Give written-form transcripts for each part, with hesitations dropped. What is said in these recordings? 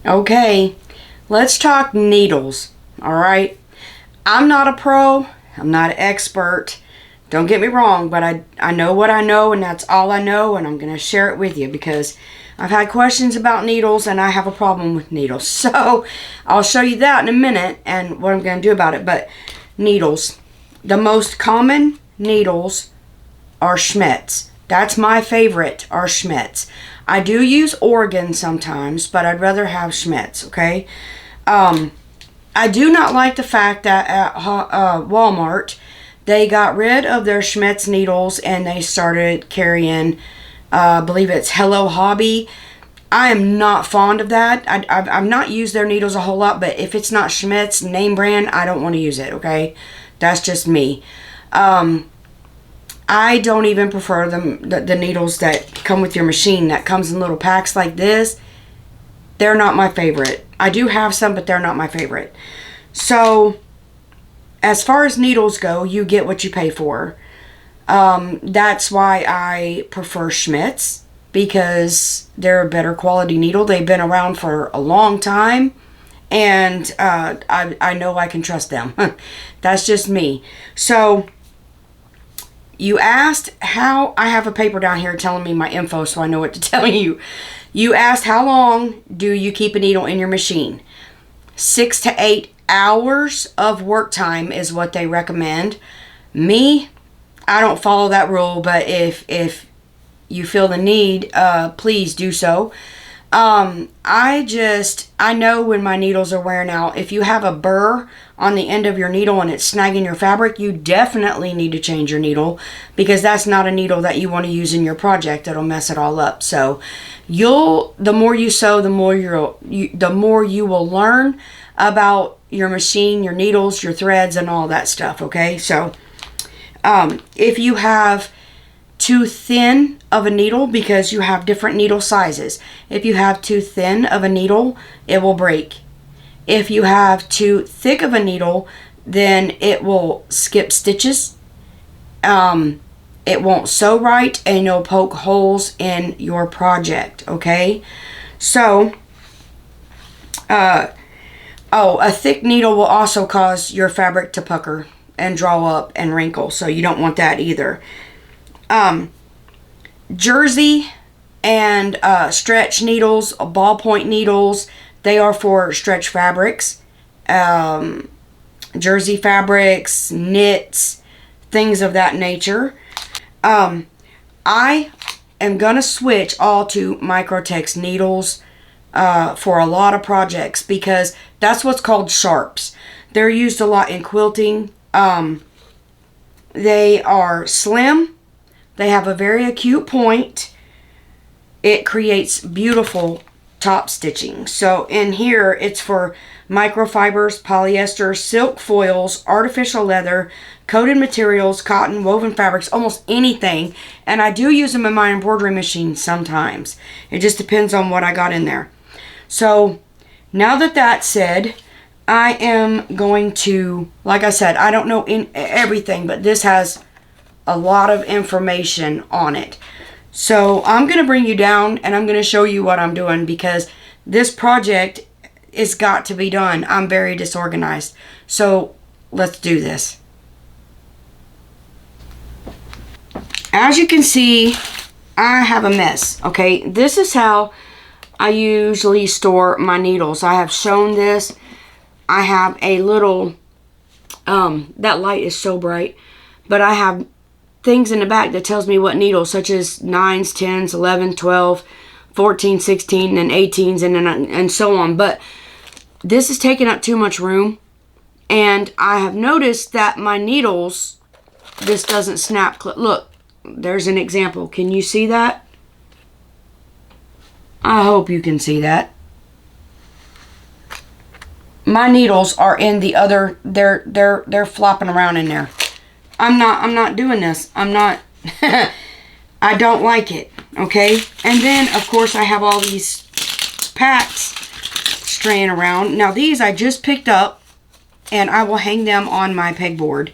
Okay, let's talk needles, all right? I'm not a pro, I'm not an expert. Don't get me wrong, but I know what I know, and that's all I know, and I'm going to share it with you because I've had questions about needles, and I have a problem with needles. So I'll show you that in a minute and what I'm going to do about it. But needles, the most common needles are Schmidt's. That's my favorite, are Schmidt's. I do use Oregon sometimes, but I'd rather have Schmidt's, okay? I do not like the fact that at Walmart, they got rid of their Schmidt's needles and they started carrying, I believe it's Hello Hobby. I am not fond of that. I've not used their needles a whole lot, but if it's not Schmidt's name brand, I don't want to use it, okay? That's just me. I don't even prefer the needles that come with your machine that comes in little packs like this. They're not my favorite. I do have some, but they're not my favorite. So, as far as needles go, you get what you pay for. That's why I prefer Schmidt's, because they're a better quality needle. They've been around for a long time, and I know I can trust them. That's just me. So, you asked how, I have a paper down here telling me my info so I know what to tell you. You asked how long do you keep a needle in your machine? 6 to 8 hours of work time is what they recommend. Me, I don't follow that rule, but if you feel the need, please do so. I know when my needles are wearing out. If you have a burr on the end of your needle and it's snagging your fabric, you definitely need to change your needle, because that's not a needle that you want to use in your project. It'll mess it all up. So the more you sew, the more you will learn about your machine, your needles, your threads, and all that stuff, okay? So if you have too thin of a needle, because you have different needle sizes. If you have too thin of a needle, it will break. If you have too thick of a needle, then it will skip stitches. It won't sew right, and you'll poke holes in your project, okay? So, a thick needle will also cause your fabric to pucker and draw up and wrinkle, so you don't want that either. Jersey and stretch needles, ballpoint needles, they are for stretch fabrics. Jersey fabrics, knits, things of that nature. I am going to switch all to Microtex needles for a lot of projects, because that's what's called sharps. They're used a lot in quilting. They are slim. They have a very acute point. It creates beautiful top stitching. So in here, it's for microfibers, polyester, silk foils, artificial leather, coated materials, cotton, woven fabrics, almost anything. And I do use them in my embroidery machine sometimes. It just depends on what I got in there. So now that that's said, I am going to, like I said, I don't know everything, but this has a lot of information on it. So I'm going to bring you down and I'm going to show you what I'm doing, because this project is got to be done. I'm very disorganized. So let's do this. As you can see, I have a mess. Okay, this is how I usually store my needles. I have shown this. I have a little, that light is so bright, but I have things in the back that tells me what needles, such as 9s, 10s, 11, 12, 14, 16, and 18s, and so on. But this is taking up too much room, and I have noticed that my needles, this doesn't snap. Look, there's an example. Can you see that? I hope you can see that. My needles are in the other, they're flopping around in there. I'm not doing this. I'm not, I don't like it, okay? And then, of course, I have all these packs straying around. Now, these I just picked up, and I will hang them on my pegboard.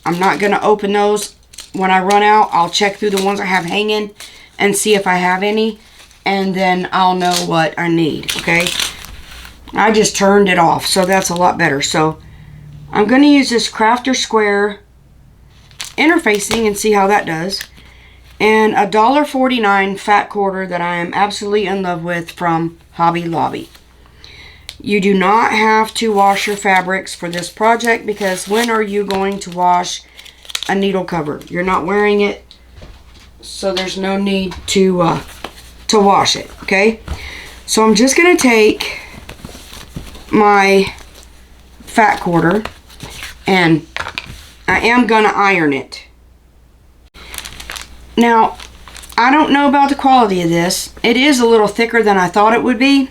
I'm not going to open those. When I run out, I'll check through the ones I have hanging and see if I have any, and then I'll know what I need, okay? I just turned it off, so that's a lot better. So I'm going to use this Crafter Square interfacing and see how that does. And a $1.49 fat quarter that I am absolutely in love with from Hobby Lobby. You do not have to wash your fabrics for this project, because when are you going to wash a needle cover? You're not wearing it, so there's no need to wash it, okay? So I'm just going to take my fat quarter, and I am going to iron it. Now, I don't know about the quality of this. It is a little thicker than I thought it would be.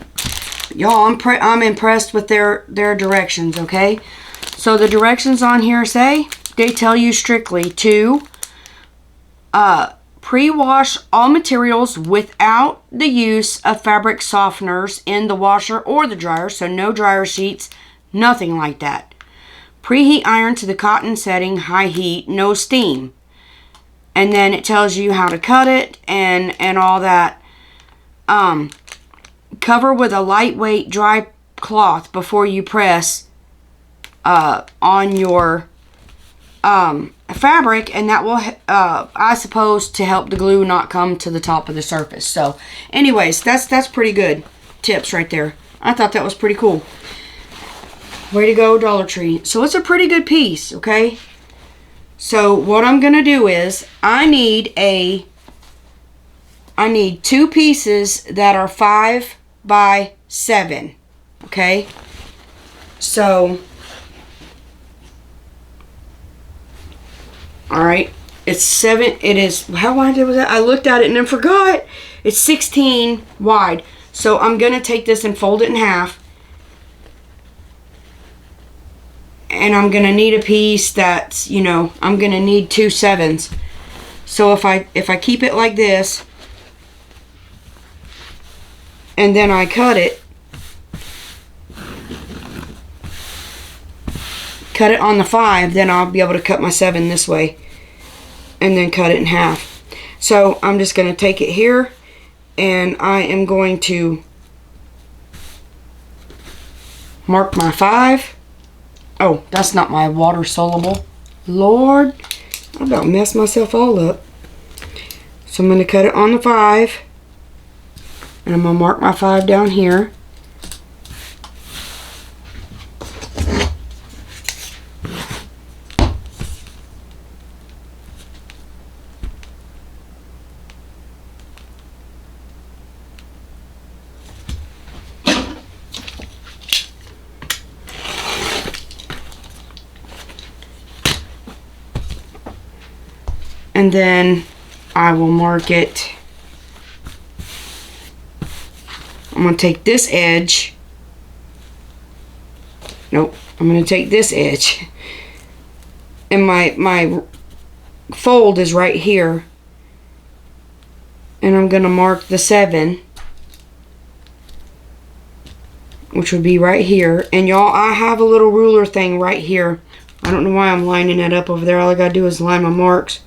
Y'all, I'm impressed with their directions, okay? So the directions on here say, they tell you strictly to pre-wash all materials without the use of fabric softeners in the washer or the dryer. So no dryer sheets, nothing like that. Preheat iron to the cotton setting, high heat, no steam. And then it tells you how to cut it and all that. Cover with a lightweight dry cloth before you press on your fabric, and that will I suppose to help the glue not come to the top of the surface. So anyways, that's pretty good tips right there. I thought that was pretty cool. Way to go, Dollar Tree. So it's a pretty good piece, okay? So what I'm gonna do is I need 2 pieces that are 5 by 7, okay? So all right, it's 7. It is, how wide was that? I looked at it and then forgot. It's 16 wide. So I'm gonna take this and fold it in half, and I'm gonna need a piece that's, you know, I'm gonna need 2 7s. So if I keep it like this, and then I cut it on the 5, then I'll be able to cut my 7 this way and then cut it in half. So I'm just going to take it here, and I am going to mark my 5. Oh, that's not my water soluble. Lord, I about messed myself all up. So I'm going to cut it on the 5, and I'm going to mark my 5 down here. And then I will mark it. I'm going to take this edge. Nope. I'm going to take this edge. And my fold is right here. And I'm going to mark the 7. Which would be right here. And y'all, I have a little ruler thing right here. I don't know why I'm lining that up over there. All I got to do is line my marks.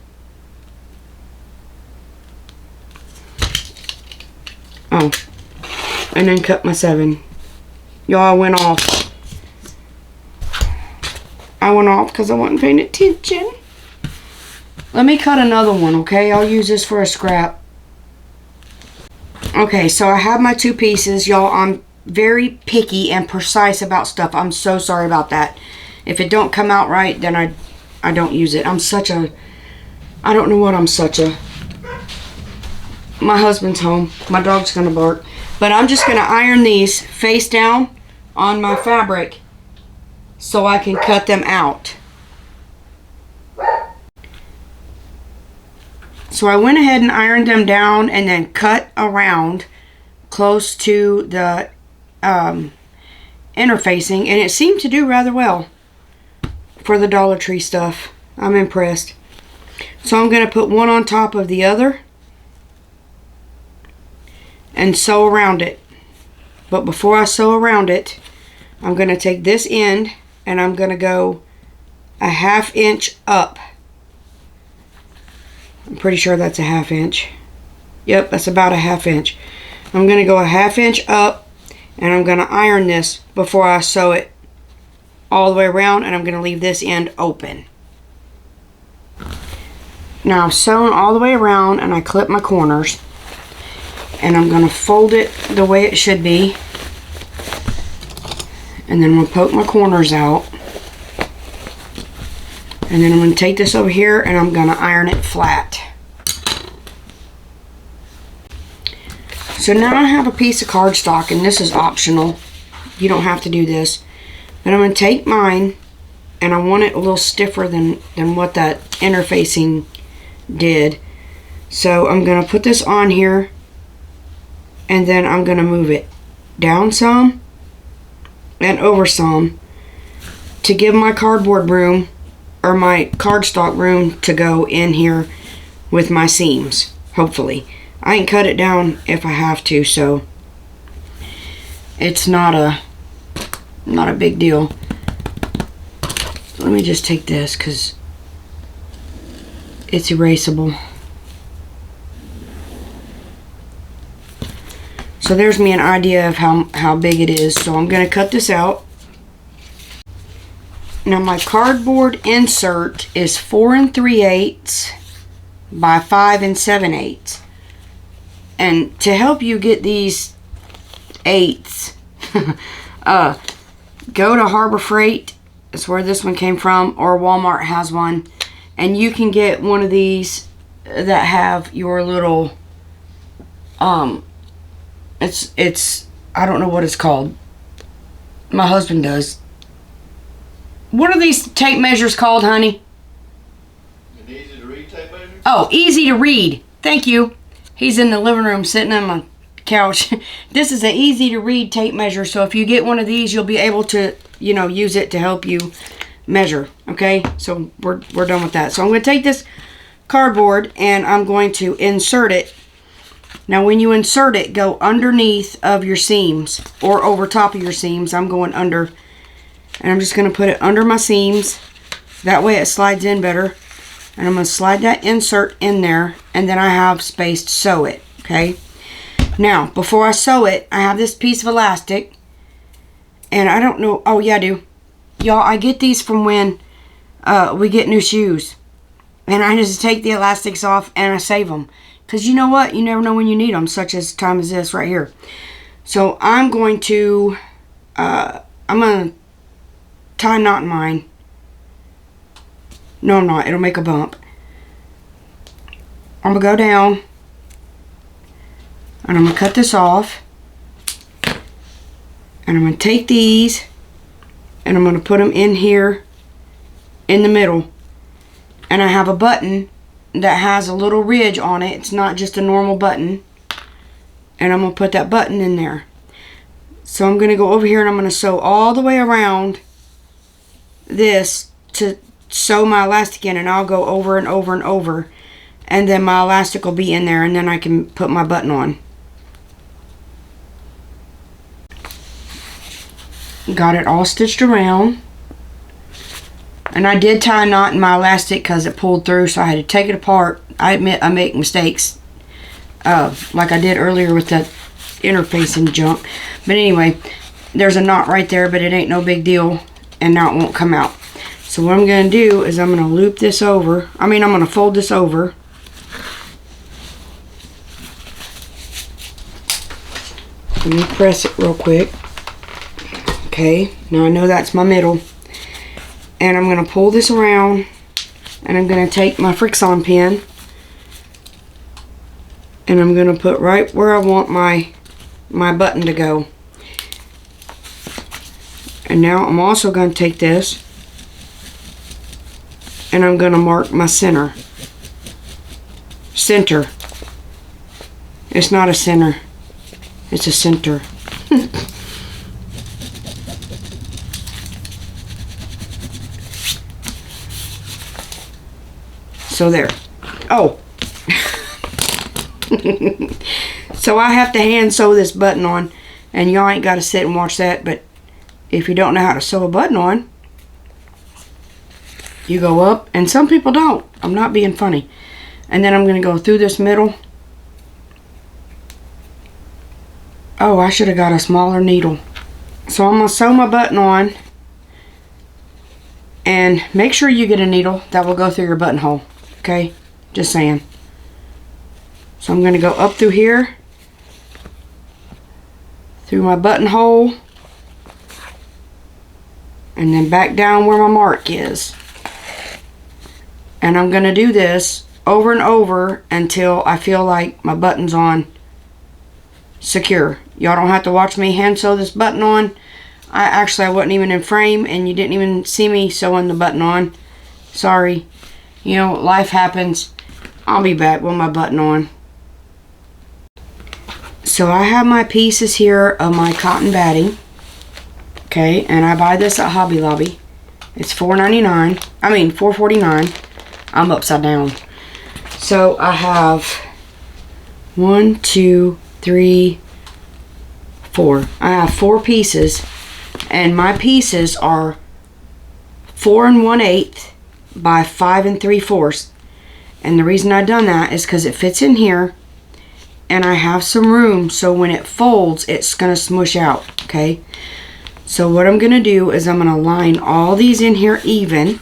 Oh, and then cut my 7. Y'all, I went off. I went off because I wasn't paying attention. Let me cut another one, okay? I'll use this for a scrap. Okay, so I have my 2 pieces. Y'all, I'm very picky and precise about stuff. I'm so sorry about that. If it don't come out right, then I don't use it. I'm such a... I don't know what I'm such a... My husband's home. My dog's gonna bark. But I'm just gonna iron these face down on my fabric so I can cut them out. So I went ahead and ironed them down and then cut around close to the interfacing, and it seemed to do rather well for the Dollar Tree stuff. I'm impressed. So I'm gonna put one on top of the other and sew around it. But before I sew around it, I'm going to take this end and I'm going to go a 1/2 inch up. I'm pretty sure that's a 1/2 inch. Yep, that's about a 1/2 inch. I'm going to go a 1/2 inch up, And I'm going to iron this before I sew it all the way around, and I'm going to leave this end open. Now I've sewn all the way around and I clip my corners, and I'm going to fold it the way it should be, and then I'm going to poke my corners out, and then I'm going to take this over here and I'm going to iron it flat. So now I have a piece of cardstock, and this is optional. You don't have to do this. But I'm going to take mine, and I want it a little stiffer than what that interfacing did. So I'm going to put this on here, and then I'm going to move it down some and over some to give my cardboard room, or my cardstock room, to go in here with my seams, hopefully. I can cut it down if I have to, so it's not a big deal. Let me just take this because it's erasable. So there's me an idea of how big it is. So I'm going to cut this out. Now my cardboard insert is 4 3/8 by 5 7/8. And to help you get these 8ths, go to Harbor Freight. That's where this one came from, or Walmart has one, and you can get one of these that have your little it's I don't know what it's called. My husband does. What are these tape measures called, honey? An easy to read tape measure? Oh, easy to read. Thank you. He's in the living room sitting on my couch. This is an easy to read tape measure, so if you get one of these, you'll be able to, use it to help you measure. Okay, so we're done with that. So I'm going to take this cardboard and I'm going to insert it. Now when you insert it, go underneath of your seams or over top of your seams. I'm going under, and I'm just going to put it under my seams. That way it slides in better. And I'm going to slide that insert in there, and then I have space to sew it, okay? Now, before I sew it, I have this piece of elastic, and I don't know, oh yeah, I do. Y'all, I get these from when we get new shoes, and I just take the elastics off and I save them. Because you know what? You never know when you need them, such as time as this right here. So I'm going to tie a knot in mine. No, I'm not. It'll make a bump. I'm going to go down. And I'm going to cut this off. And I'm going to take these. And I'm going to put them in here. In the middle. And I have a button that has a little ridge on it. It's not just a normal button. And I'm going to put that button in there. So I'm going to go over here and I'm going to sew all the way around this to sew my elastic in, and I'll go over and over and over, and then my elastic will be in there, and then I can put my button on. Got it all stitched around, and I did tie a knot in my elastic because it pulled through, so I had to take it apart. I admit I make mistakes, like I did earlier with that interfacing junk, but anyway, there's a knot right there, but it ain't no big deal, and now it won't come out. So what I'm going to do is I'm going to loop this over. I'm going to fold this over. Let me press it real quick. Okay, now I know that's my middle. And I'm going to pull this around. And I'm going to take my Frixion pin. And I'm going to put right where I want my button to go. And now I'm also going to take this. And I'm going to mark my center. Center. It's not a center. It's a center. So there. Oh. So I have to hand sew this button on. And y'all ain't got to sit and watch that. But if you don't know how to sew a button on, you go up, and some people don't. I'm not being funny. And then I'm going to go through this middle. Oh, I should have got a smaller needle. So I'm going to sew my button on. And make sure you get a needle that will go through your buttonhole. Okay? Just saying. So I'm going to go up through here. Through my buttonhole. And then back down where my mark is. And I'm going to do this over and over until I feel like my button's on secure. Y'all don't have to watch me hand sew this button on. I wasn't even in frame and you didn't even see me sewing the button on. Sorry. You know, life happens. I'll be back with my button on. So I have my pieces here of my cotton batting. Okay, and I buy this at Hobby Lobby. It's $4.99. I mean $4.49. I'm upside down. So I have 1, 2, 3, 4. I have 4 pieces, and my pieces are 4 1/8 by 5 3/4. And the reason I done that is because it fits in here, and I have some room so when it folds, it's gonna smush out. Okay. So what I'm gonna do is I'm gonna line all these in here even,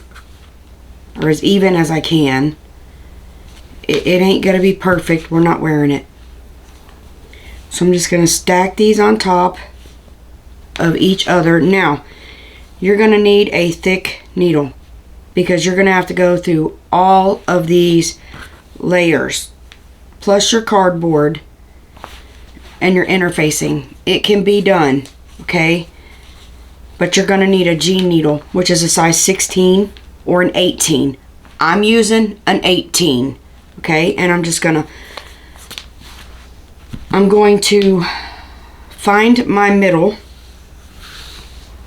or as even as I can. It ain't gonna be perfect. We're not wearing it. So I'm just going to stack these on top of each other. Now, you're going to need a thick needle because you're going to have to go through all of these layers plus your cardboard and your interfacing. It can be done, okay? But you're going to need a G needle, which is a size 16 or an 18. I'm using an 18, okay? And I'm going to find my middle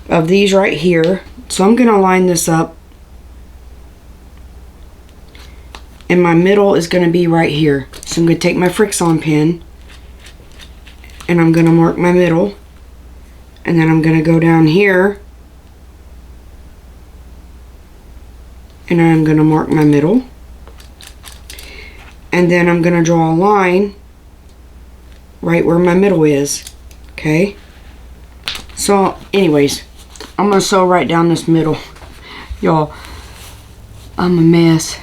of these right here. So I'm going to line this up. And my middle is going to be right here. So I'm going to take my Frixion pen. And I'm going to mark my middle. And then I'm going to go down here. And I'm going to mark my middle. And then I'm going to draw a line right where my middle is. Okay, so anyways, I'm gonna sew right down this middle. Y'all, I'm a mess.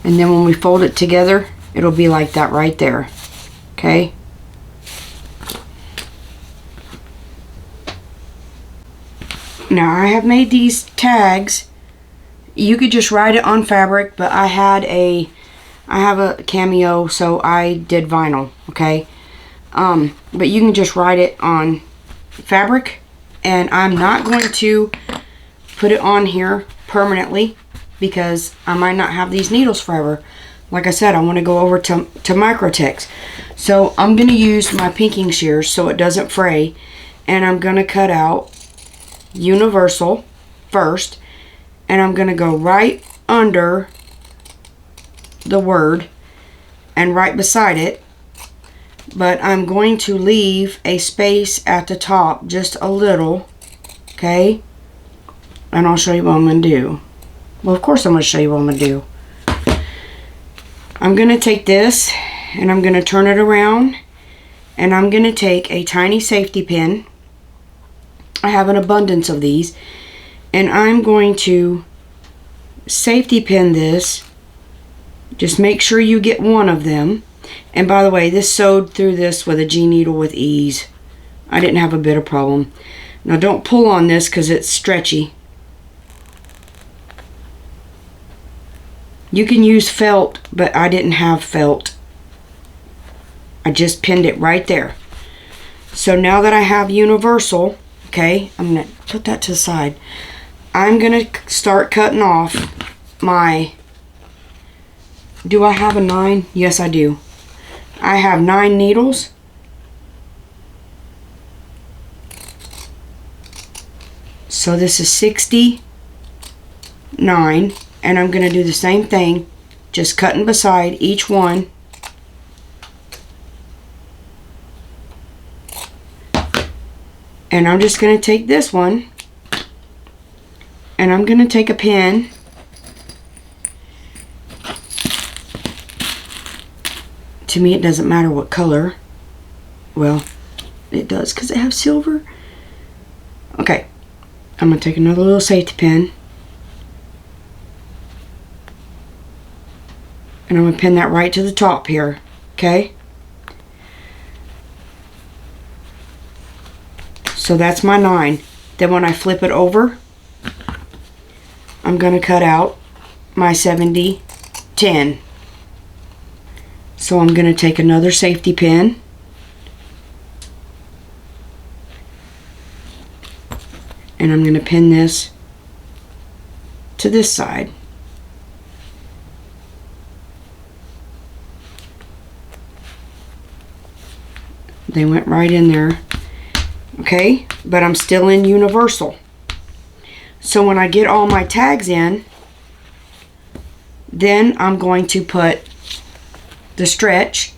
And then when we fold it together, it'll be like that right there. Okay, now I have made these tags. You could just write it on fabric, but I have a Cameo, so I did vinyl, okay? But you can just write it on fabric, and I'm not going to put it on here permanently because I might not have these needles forever. Like I said, I want to go over to Microtex. So I'm going to use my pinking shears so it doesn't fray, and I'm going to cut out Universal first, and I'm going to go right under the word and right beside it, but I'm going to leave a space at the top, just a little, okay? And I'll show you what I'm going to do. Well, of course I'm going to show you what I'm going to do. I'm going to take this and I'm going to turn it around, and I'm going to take a tiny safety pin. I have an abundance of these, and I'm going to safety pin this. Just make sure you get one of them. And by the way, this sewed through this with a G needle with ease. I didn't have a bit of problem. Now don't pull on this because it's stretchy. You can use felt, but I didn't have felt. I just pinned it right there. So now that I have Universal, okay, I'm going to put that to the side. I'm going to start cutting off my... Do I have a 9? Yes, I do. I have 9 needles. So this is 69. And I'm going to do the same thing. Just cutting beside each one. And I'm just going to take this one. And I'm going to take a pin. To me, it doesn't matter what color. Well, it does because they have silver. Okay, I'm going to take another little safety pin. And I'm going to pin that right to the top here. Okay? So that's my 9. Then when I flip it over, I'm going to cut out my 70, 10. So I'm going to take another safety pin. And I'm going to pin this to this side. They went right in there. Okay, but I'm still in universal. So when I get all my tags in, then I'm going to put the stretch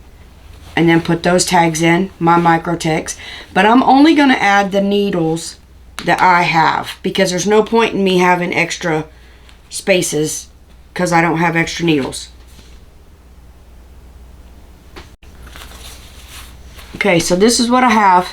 and then put those tags in, my micro tags. But I'm only going to add the needles that I have because there's no point in me having extra spaces because I don't have extra needles. Okay, so this is what I have.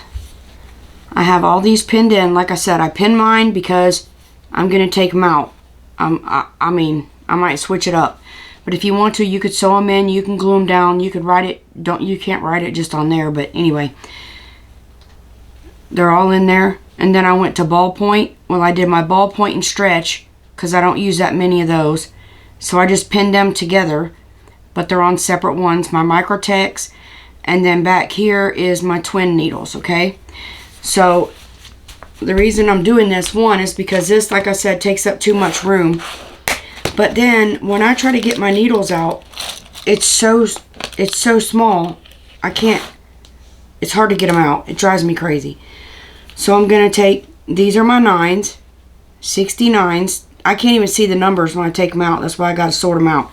I have all these pinned in. Like I said, I pin mine because I'm going to take them out. I mean, I might switch it up. But if you want to, you could sew them in. You can glue them down. You could write it. You can't write it just on there. But anyway, they're all in there. And then I went to ballpoint. Well, I did my ballpoint and stretch because I don't use that many of those. So I just pinned them together. But they're on separate ones. My Microtex. And then back here is my twin needles, okay? So the reason I'm doing this, one, is because this, like I said, takes up too much room. But then when I try to get my needles out, it's so small. I can't, it's hard to get them out. It drives me crazy. So I'm going to take, these are my 9s, 69s. I can't even see the numbers when I take them out. That's why I got to sort them out.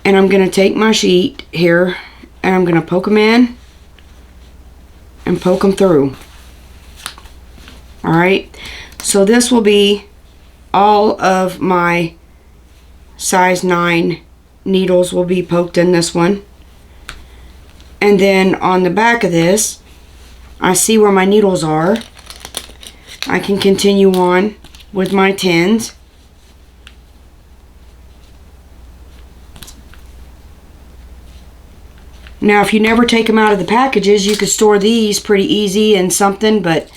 And I'm going to take my sheet here, and I'm going to poke them in and poke them through. Alright, so this will be all of my size 9 needles will be poked in this one. And then on the back of this, I see where my needles are. I can continue on with my 10s. Now, if you never take them out of the packages, you could store these pretty easy in something, but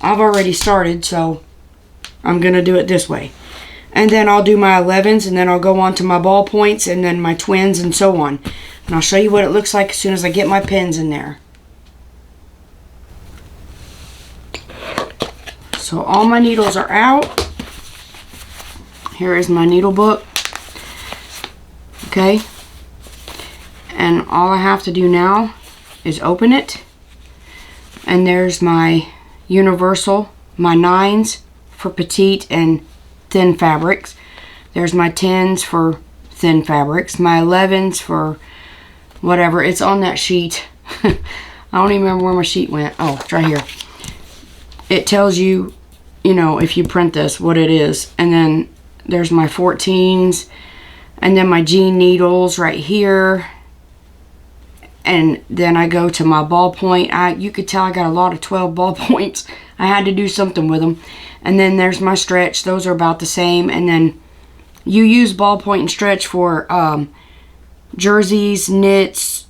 I've already started, so I'm going to do it this way. And then I'll do my 11s, and then I'll go on to my ballpoints, and then my twins, and so on. And I'll show you what it looks like as soon as I get my pins in there. So all my needles are out. Here is my needle book. Okay. And all I have to do now is open it. And there's my universal, my 9s for petite and thin fabrics. There's my 10s for thin fabrics. My 11s for whatever. It's on that sheet. I don't even remember where my sheet went. Oh, it's right here. It tells you, you know, if you print this, what it is. And then there's my 14s. And then my jean needles right here. And then I go to my ballpoint. You could tell I got a lot of 12 ballpoints. I had to do something with them. And then there's my stretch. Those are about the same. And then you use ballpoint and stretch for jerseys, knits.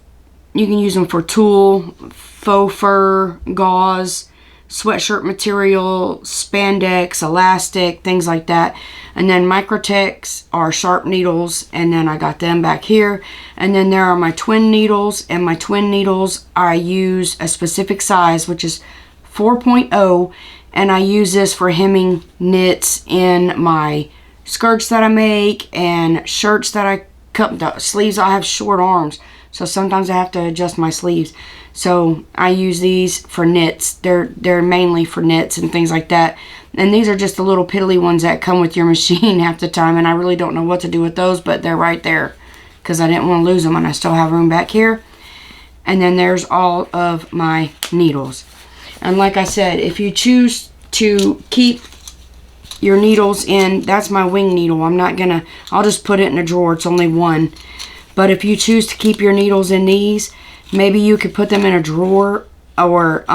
You can use them for tulle, faux fur, gauze, sweatshirt material, spandex, elastic, things like that. And then Microtex are sharp needles, and then I got them back here. And then there are my twin needles, and my twin needles I use a specific size, which is 4.0, and I use this for hemming knits in my skirts that I make and shirts that I cut. The sleeves, I have short arms, so sometimes I have to adjust my sleeves. So I use these for knits. They're mainly for knits and things like that. And these are just the little piddly ones that come with your machine half the time. And I really don't know what to do with those, but they're right there because I didn't want to lose them, and I still have room back here. And then there's all of my needles. And like I said, if you choose to keep your needles in, that's my wing needle. I'll just put it in a drawer. It's only one. But if you choose to keep your needles in these, Maybe you could put them in a drawer, or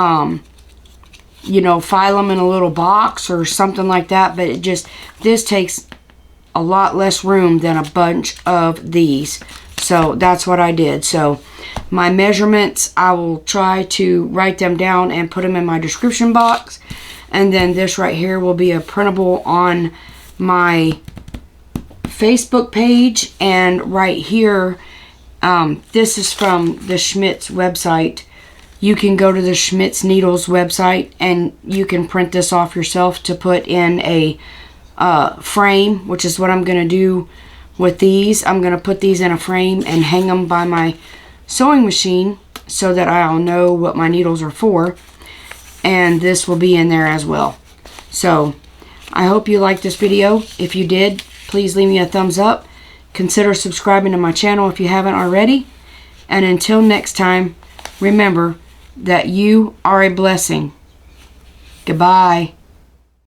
you know, file them in a little box or something like that. But this takes a lot less room than a bunch of these. So that's what I did. So my measurements, I will try to write them down and put them in my description box. And then this right here will be a printable on my Facebook page. And right here, this is from the Schmidt's website. You can go to the Schmidt's Needles website and you can print this off yourself to put in a frame, which is what I'm going to do with these. I'm going to put these in a frame and hang them by my sewing machine so that I'll know what my needles are for. And this will be in there as well. So I hope you liked this video. If you did, please leave me a thumbs up. Consider subscribing to my channel if you haven't already. And until next time, remember that you are a blessing. Goodbye.